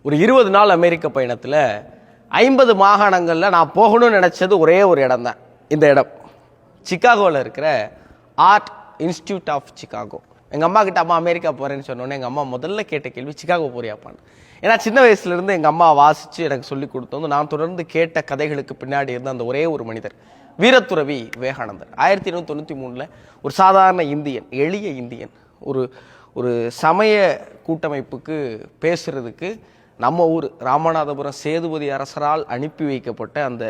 ஒரு 20 நாள் அமெரிக்க பயணத்தில் 50 மாகாணங்களில் நான் போகணும்னு நினச்சது ஒரே ஒரு இடம் தான். இந்த இடம் சிக்காகோவில் இருக்கிற ஆர்ட் இன்ஸ்டியூட் ஆஃப் சிக்காகோ. எங்கள் அம்மா கிட்ட அம்மா அமெரிக்கா போகிறேன்னு சொன்னோன்னே எங்கள் அம்மா முதல்ல கேட்ட கேள்வி சிக்காகோ போறியாப்பான்னு. ஏன்னா சின்ன வயசுலேருந்து எங்கள் அம்மா வாசித்து எனக்கு சொல்லி கொடுத்தோம். நான் தொடர்ந்து கேட்ட கதைகளுக்கு பின்னாடி இருந்த அந்த ஒரே ஒரு மனிதர் வீரத்துறவி விவேகானந்தர். 1893 ஒரு சாதாரண இந்தியன், எளிய இந்தியன், ஒரு ஒரு சமய கூட்டமைப்புக்கு பேசுறதுக்கு நம்ம ஊர் ராமநாதபுரம் சேதுபதி அரசரால் அனுப்பி வைக்கப்பட்ட அந்த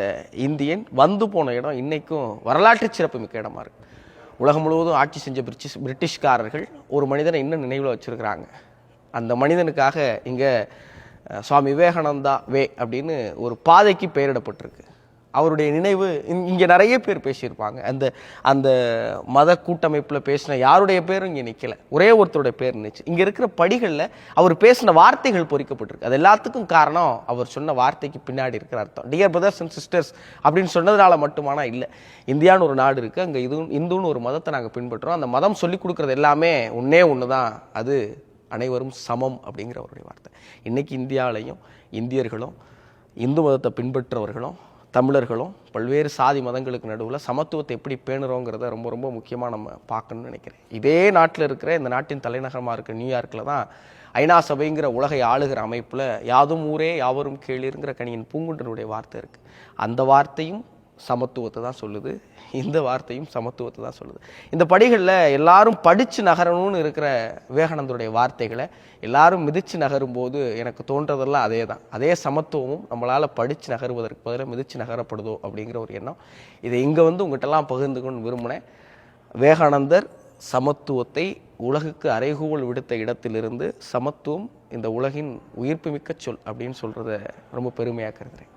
இந்தியன் வந்து போன இடம் இன்னைக்கும் வரலாற்று சிறப்புமிக்க இடமா இருக்கு. உலகம் முழுவதும் ஆட்சி செஞ்ச பிரிட்டிஷ்காரர்கள் ஒரு மனிதனை இன்னும் நினைவில் வச்சிருக்கிறாங்க. அந்த மனிதனுக்காக இங்கே சுவாமி விவேகானந்தா வே அப்படின்னு ஒரு பாதைக்கு பெயரிடப்பட்டிருக்கு. அவருடைய நினைவு இங்கே நிறைய பேர் பேசியிருப்பாங்க. அந்த அந்த மத கூட்டமைப்பில் பேசின யாருடைய பேரும் இங்கே நிற்கலை, ஒரே ஒருத்தருடைய பேர் நினைச்சு. இங்கே இருக்கிற படிகளில் அவர் பேசின வார்த்தைகள் பொறிக்கப்பட்டிருக்கு. அது எல்லாத்துக்கும் காரணம் அவர் சொன்ன வார்த்தைக்கு பின்னாடி இருக்கிற அர்த்தம். டியர் பிரதர்ஸ் அண்ட் சிஸ்டர்ஸ் அப்படின்னு சொன்னதுனால மட்டுமானா இல்லை. இந்தியான்னு ஒரு நாடு இருக்குது, அங்கே இந்துன்னு ஒரு மதத்தை நாங்கள் பின்பற்றுறோம். அந்த மதம் சொல்லி கொடுக்குறது எல்லாமே ஒன்று தான், அது அனைவரும் சமம் அப்படிங்கிற அவருடைய வார்த்தை. இன்றைக்கி இந்தியாவிலையும் இந்தியர்களும் இந்து மதத்தை பின்பற்றவர்களும் தமிழர்களும் பல்வேறு சாதி மதங்களுக்கு நடுவில் சமத்துவத்தை எப்படி பேணுறோங்கிறத ரொம்ப ரொம்ப முக்கியமாக நம்ம பார்க்கணும்னு நினைக்கிறேன். இதே நாட்டில் இருக்கிற, இந்த நாட்டின் தலைநகரமாக இருக்கிற நியூயார்க்கில் தான் ஐநா சபைங்கிற உலகை ஆளுகிற அமைப்பில் யாதும் ஊரே யாவரும் கேளிருங்கிற கணியன் பூங்குன்றனுடைய வார்த்தை இருக்குது. அந்த வார்த்தையும் சமத்துவத்தை தான் சொல்லுது, இந்த வார்த்தையும் சமத்துவத்தை தான் சொல்லுது. இந்த படிகளில் எல்லாரும் படித்து நகரணும்னு இருக்கிற விவேகானந்தருடைய வார்த்தைகளை எல்லாரும் மிதித்து நகரும் போது எனக்கு தோன்றதெல்லாம் அதே தான். அதே சமத்துவமும் நம்மளால் படித்து நகருவதற்கு பதிலாக மிதித்து நகரப்படுதோ அப்படிங்கிற ஒரு எண்ணம். இதை இங்கே வந்து உங்கள்கிட்டலாம் பகிர்ந்துக்கணும்னு விரும்பினேன். விவேகானந்தர் சமத்துவத்தை உலகுக்கு அறைகூவல் விடுத்த இடத்திலிருந்து சமத்துவம் இந்த உலகின் உயிர்ப்புமிக்க சொல் அப்படின்னு சொல்கிறத ரொம்ப பெருமையாக கருதுகிறேன்.